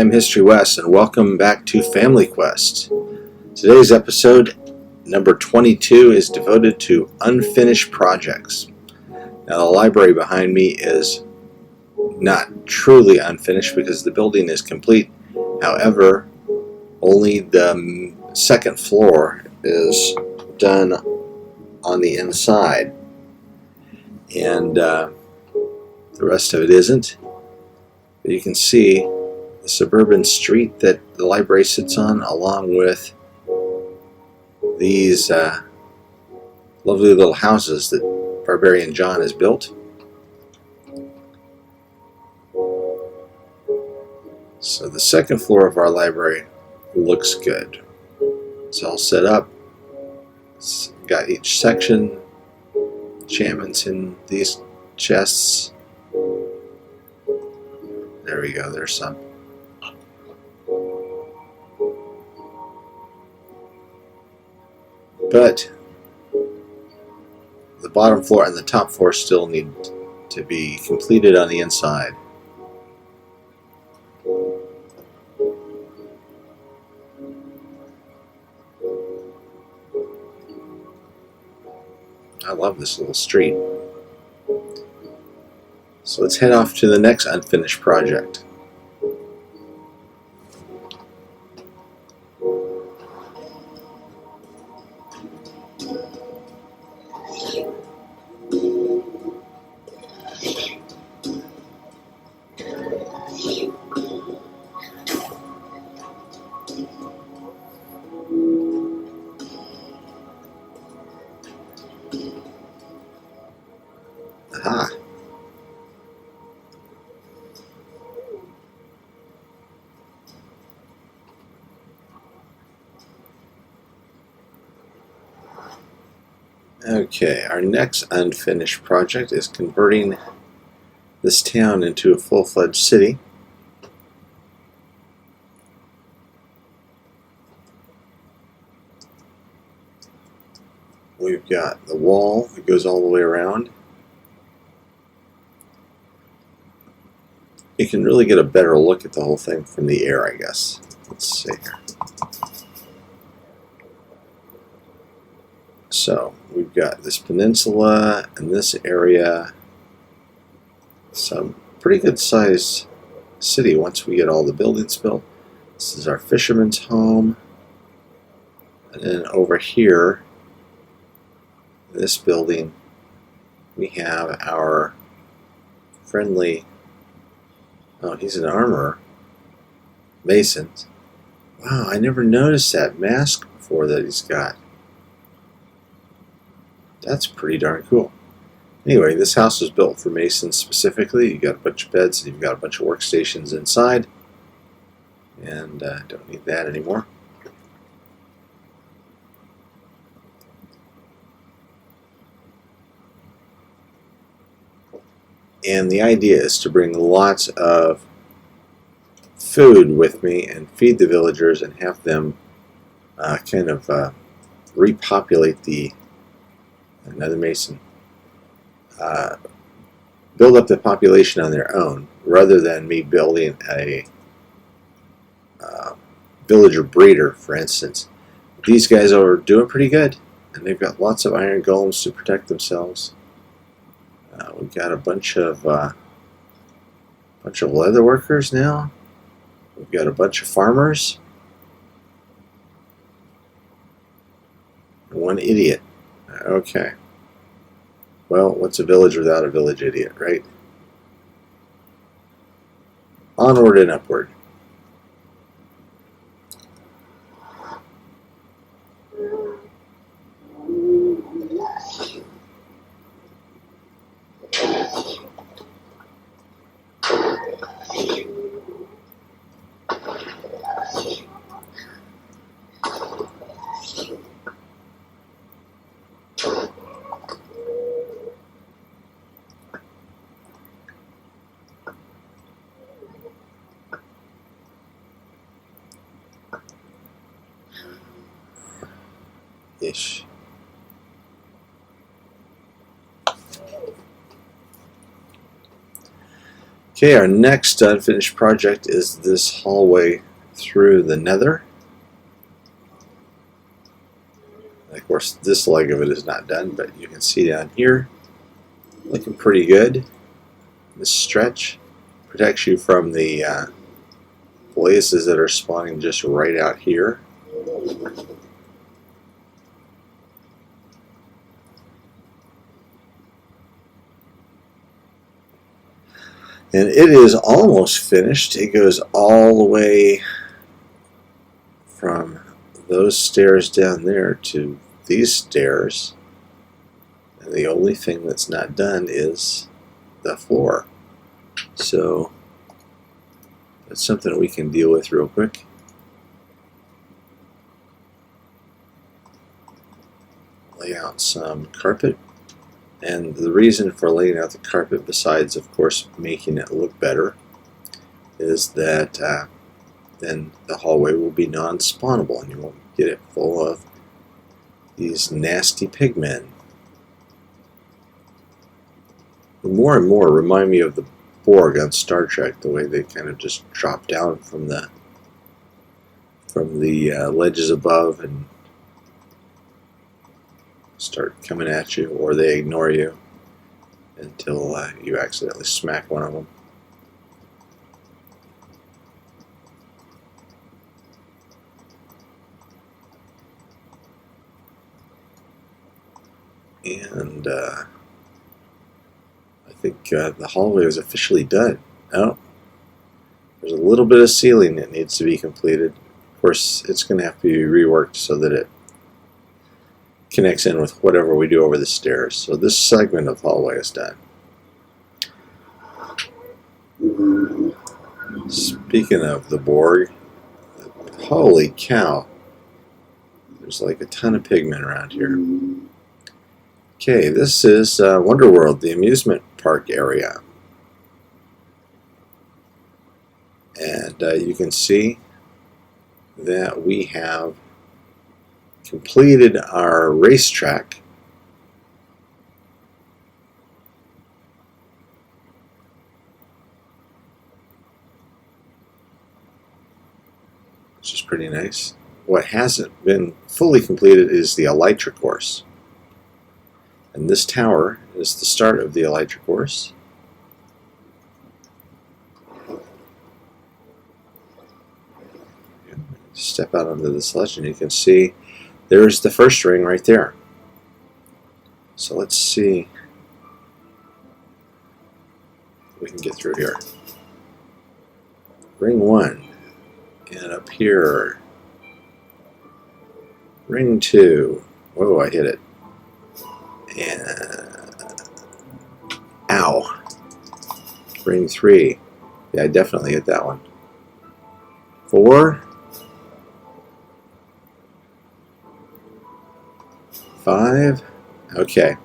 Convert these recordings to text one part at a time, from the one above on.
I'm HistoryWes, and welcome back to Family Quest. Today's episode, number 22, is devoted to unfinished projects. Now, the library behind me is not truly unfinished because the building is complete. However, only the second floor is done on the inside, and the rest of it isn't. But you can see the suburban street that the library sits on, along with these lovely little houses that Barbarian John has built. So the second floor of our library looks good. It's all set up. It's got each section, enchantments in these chests. There we go, there's some. But the bottom floor and the top floor still need to be completed on the inside. I love this little street. So let's head off to the next unfinished project. Aha. Okay, our next unfinished project is converting this town into a full-fledged city. We've got the wall that goes all the way around. You can really get a better look at the whole thing from the air, I guess. Let's see here. So we've got this peninsula and this area. Some pretty good sized city once we get all the buildings built. This is our fisherman's home. And then over here, this building, we have our friendly, oh, he's an armorer, mason. Wow, I never noticed that mask before that he's got. That's pretty darn cool. Anyway, this house was built for masons specifically. You got a bunch of beds and you've got a bunch of workstations inside. And don't need that anymore. And the idea is to bring lots of food with me and feed the villagers and have them kind of repopulate another mason, build up the population on their own, rather than me building a villager breeder, for instance. These guys are doing pretty good, and they've got lots of iron golems to protect themselves. We've got a bunch of leather workers now. We've got a bunch of farmers. And one idiot. Okay. Well, what's a village without a village idiot, right? Onward and upward. Ish. Okay, our next unfinished project is this hallway through the nether. And of course, this leg of it is not done, but you can see down here, looking pretty good. This stretch protects you from the blazes that are spawning just right out here. And it is almost finished. It goes all the way from those stairs down there to these stairs. And the only thing that's not done is the floor. So that's something we can deal with real quick. Lay out some carpet. And the reason for laying out the carpet, besides of course making it look better, is that then the hallway will be non-spawnable and you won't get it full of these nasty pigmen. More and more remind me of the Borg on Star Trek, the way they kind of just drop down from the ledges above and start coming at you, or they ignore you until you accidentally smack one of them. And I think the hallway is officially done. Oh, there's a little bit of ceiling that needs to be completed. Of course, it's going to have to be reworked so that it connects in with whatever we do over the stairs. So this segment of hallway is done. Speaking of the Borg, holy cow, there's like a ton of pigmen around here. Okay, this is Wonder World, the amusement park area. And you can see that we have completed our racetrack. Which is pretty nice. What hasn't been fully completed is the elytra course. And this tower is the start of the elytra course. Step out onto this ledge and you can see there's the first ring right there. So let's see if we can get through here. Ring 1. And up here. Ring 2. Whoa, I hit it. And ow. Ring 3. Yeah, I definitely hit that one. 4. 5. Okay,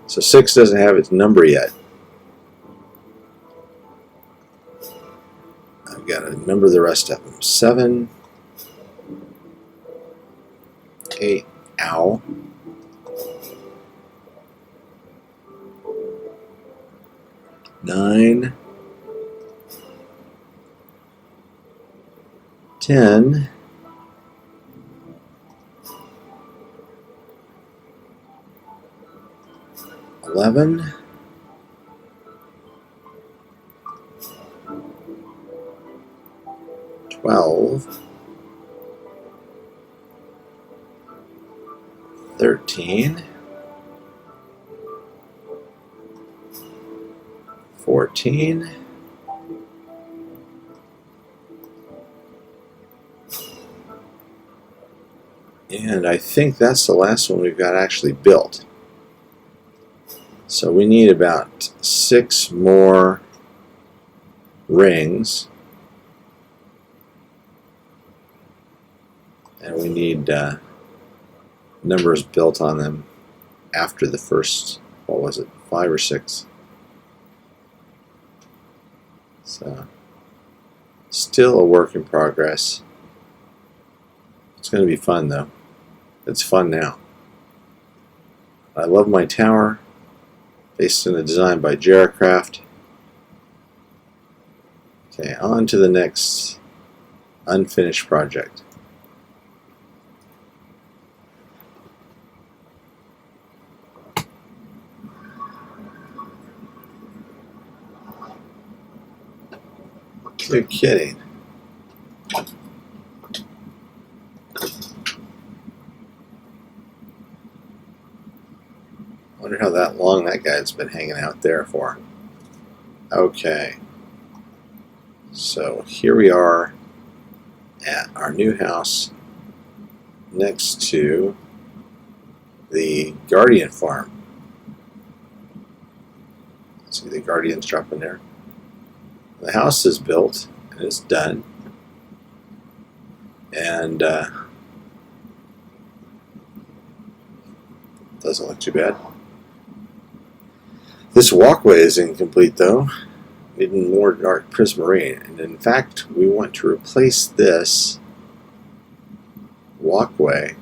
so 6 doesn't have its number yet. I've got to number the rest of them. 7, 8, ow. 9, 10, 11, 12, 13, 14, 15, and I think that's the last one we've got actually built. So we need about 6 more rings, and we need numbers built on them after the first, what was it, 5 or 6. So still a work in progress. It's going to be fun though. It's fun now. I love my tower, based on a design by Jaracraft. Okay, on to the next unfinished project. You're kidding. Wonder how that long that guy's been hanging out there for. Okay. So here we are at our new house next to the Guardian farm. See the Guardians dropping there. The house is built and it's done, and doesn't look too bad. This walkway is incomplete though, needing more dark prismarine, and in fact we want to replace this walkway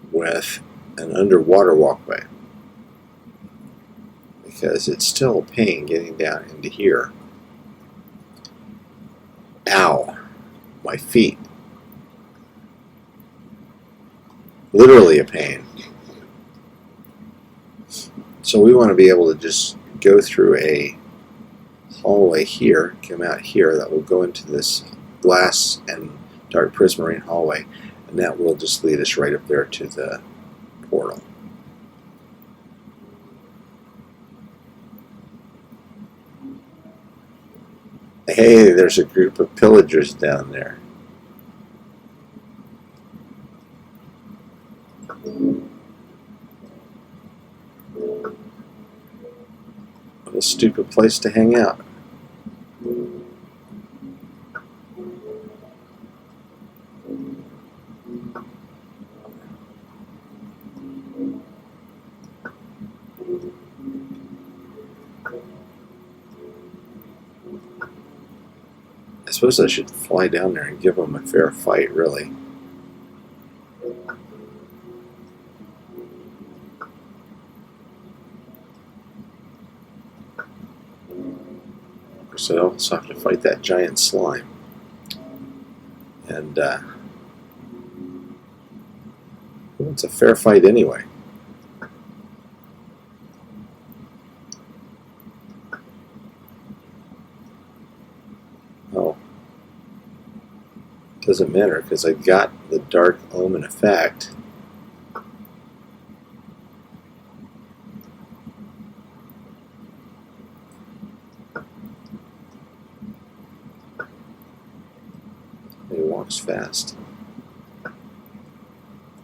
with an underwater walkway because it's still a pain getting down into here. Ow, my feet. Literally a pain. So we want to be able to just go through a hallway here, come out here, that will go into this glass and dark prismarine hallway, and that will just lead us right up there to the portal. Hey, there's a group of pillagers down there. What a stupid place to hang out. I suppose I should fly down there and give them a fair fight, really. Of course, I also have to fight that giant slime. And it's a fair fight anyway. Oh. Doesn't matter because I got the Dark Omen effect. He walks fast.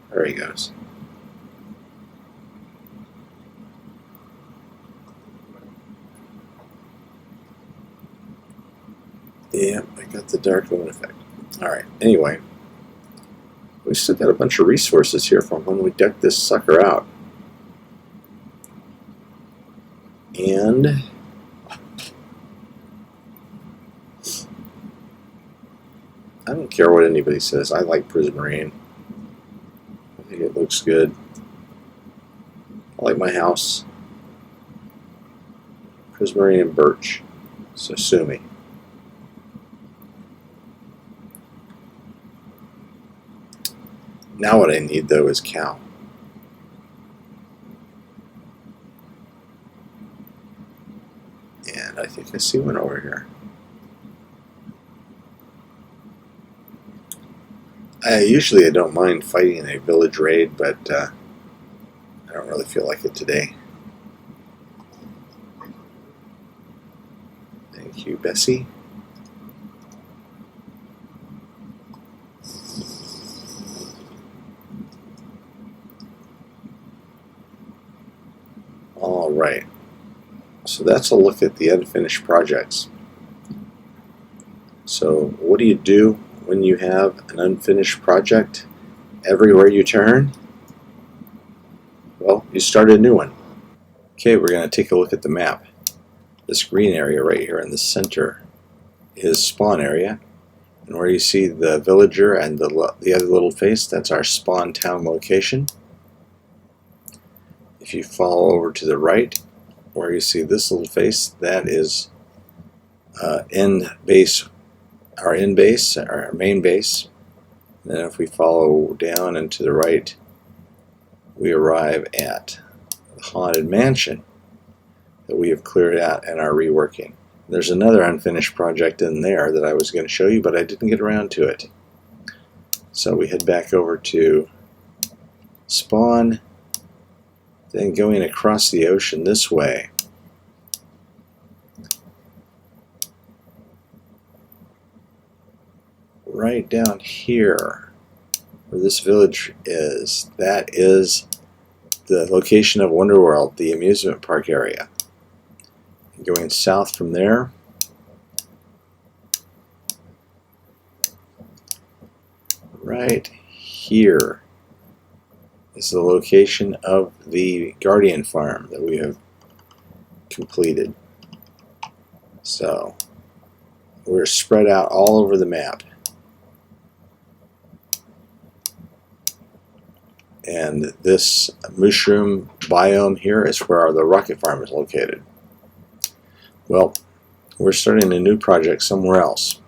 There he goes. Yeah, I got the Dark Omen effect. Alright, anyway. We still got a bunch of resources here from when we decked this sucker out. And I don't care what anybody says. I like Prismarine. I think it looks good. I like my house. Prismarine and birch. So sue me. Now what I need though is cow. And I think I see one over here. Usually I don't mind fighting a village raid, but I don't really feel like it today. Thank you, Bessie. All right. So that's a look at the unfinished projects. So what do you do when you have an unfinished project everywhere you turn? Well, you start a new one. Okay, we're going to take a look at the map. This green area right here in the center is spawn area. And where you see the villager and the other little face, that's our spawn town location. If you fall over to the right, where you see this little face, that is end base, our main base. And then if we follow down and to the right, we arrive at the Haunted Mansion that we have cleared out and are reworking. There's another unfinished project in there that I was going to show you, but I didn't get around to it. So we head back over to Spawn, then going across the ocean this way. Right down here, where this village is, that is the location of Wonderworld, the amusement park area. Going south from there, right here is the location of the Guardian Farm that we have completed. So we're spread out all over the map. And this mushroom biome here is where the rocket farm is located. Well, we're starting a new project somewhere else.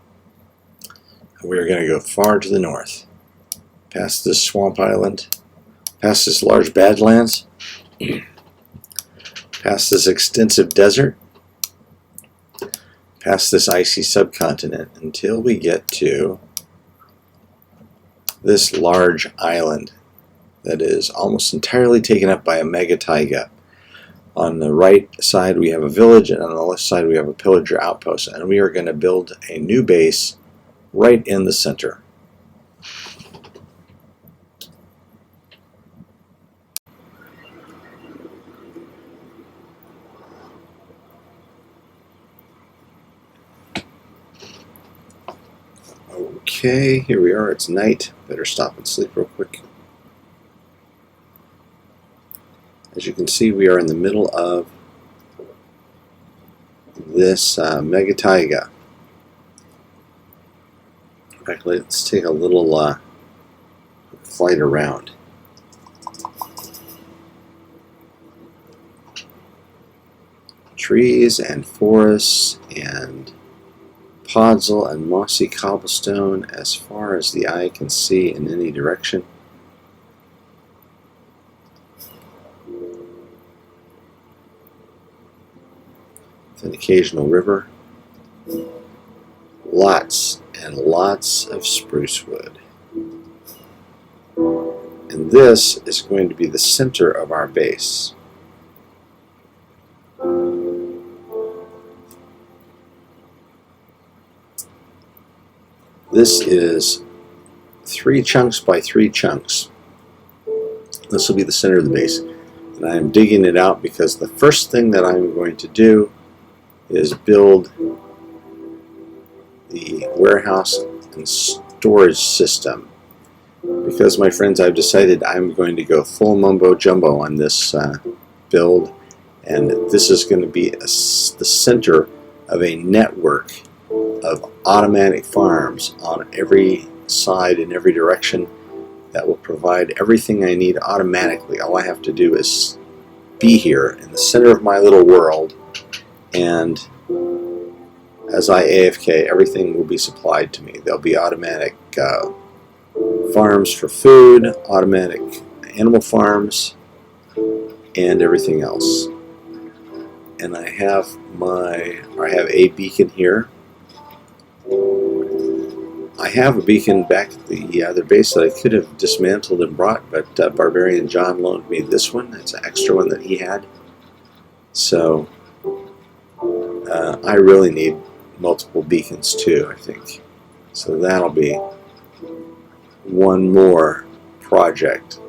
We're going to go far to the north, past this swamp island, past this large badlands, past this extensive desert, past this icy subcontinent, until we get to this large island that is almost entirely taken up by a Mega-Taiga. On the right side we have a village, and on the left side we have a pillager outpost, and we are going to build a new base right in the center. Okay, here we are. It's night. Better stop and sleep real quick. As you can see, we are in the middle of this Mega-Taiga. In fact, let's take a little flight around. Trees and forests and podzol and mossy cobblestone as far as the eye can see in any direction. An occasional river, lots and lots of spruce wood. And this is going to be the center of our base. This is 3 chunks by 3 chunks. This will be the center of the base. And I am digging it out because the first thing that I'm going to do is build the warehouse and storage system. Because, my friends, I've decided I'm going to go full mumbo jumbo on this build, and this is going to be the center of a network of automatic farms on every side in every direction that will provide everything I need automatically. All I have to do is be here in the center of my little world, and as I AFK, everything will be supplied to me. There'll be automatic farms for food, automatic animal farms, and everything else. And I have a beacon here. I have a beacon back at the other base that I could have dismantled and brought, but Barbarian John loaned me this one. It's an extra one that he had. So I really need multiple beacons too, I think. So that'll be one more project.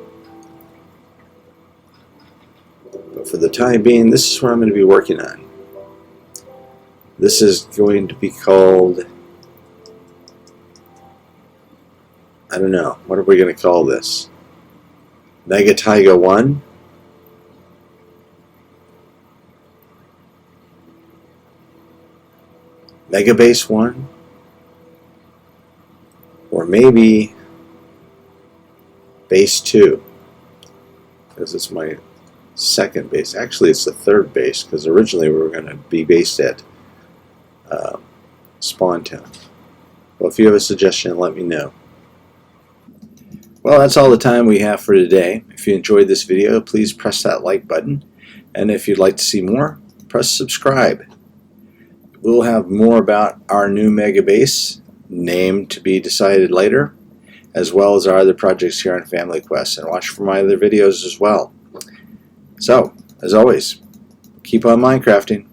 But for the time being, this is what I'm going to be working on. This is going to be called, I don't know, what are we going to call this? Mega-Taiga 1? Mega Base 1? Or maybe Base 2, because it's my second base. Actually, it's the third base, because originally we were going to be based at Spawn Town. Well, if you have a suggestion, let me know. Well, that's all the time we have for today. If you enjoyed this video, please press that like button. And if you'd like to see more, press subscribe. We'll have more about our new mega base, name to be decided later, as well as our other projects here on Family Quest. And watch for my other videos as well. So, as always, keep on Minecrafting.